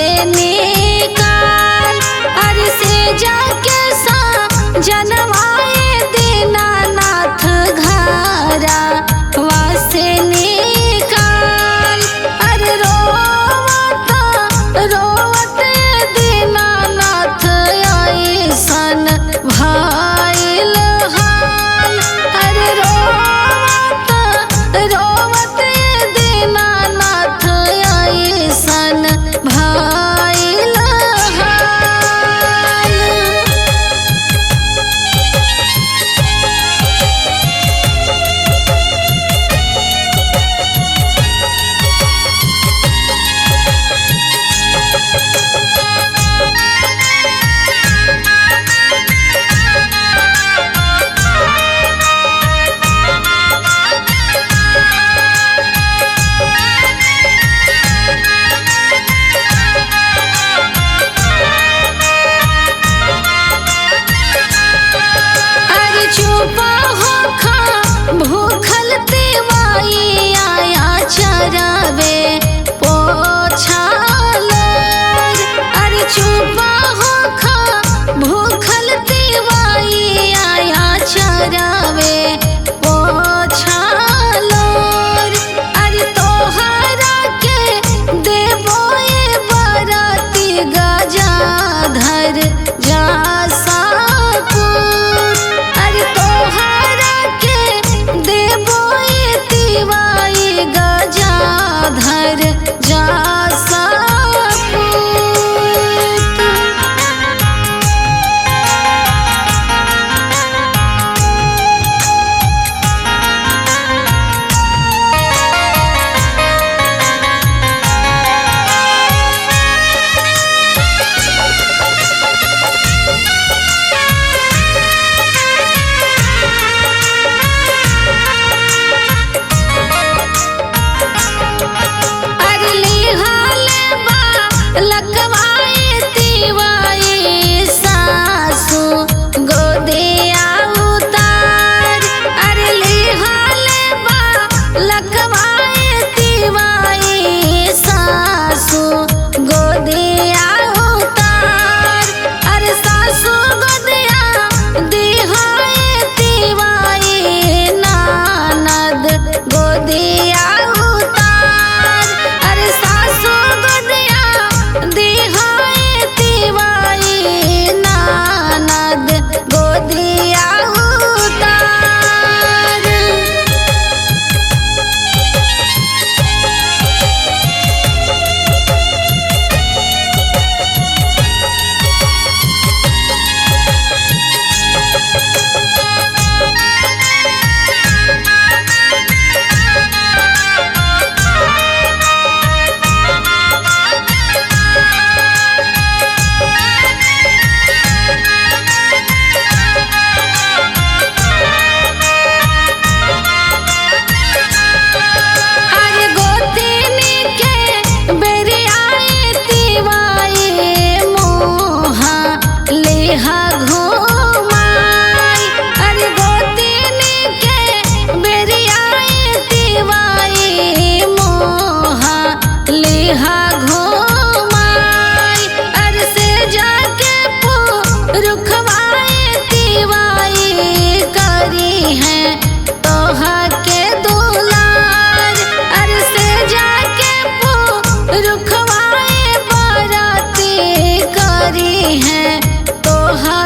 से निकाल अरे से जाके सा जनवाए दीनानाथ घरा वासे निकाल अरे रोवत रोवत दीनानाथ ऐसन भइल हाल अरे रोवत रोवत दीनानाथ ऐसन भइल हाल। अरे चुपा होखा भूखल तिवाई आया चरावे पोछालोर अरे चुपा होखा भूखल तिवाई आया चरावे पोछालोर अरे तोहरा के देबो ये बराती गजाधर जा अरे तोहरा के देबो ये तिवाई गजाधर जा लकवाए तिवाई सासू गोदिया उतार अरे लिहाले बा लकवाए तिवाई सासू गोदिया उतार अरे सासू गोदिया दिहाए तिवाई नानद गोदिया उतार अरे सासू गोदिया दिहाए तिवाई नानद गोदिया उतार। अरे गोतिनी के बेरियाए तिवाई मोहा लेहा घुमाई अरे गोतिनी के बेरियाए तिवाई मोहा लेहा घुमाई अरे से जाके रुखवाए तिवाई करी है तोहा के दुलार अरे से जाके रुखवाए बाराती करी है तोहा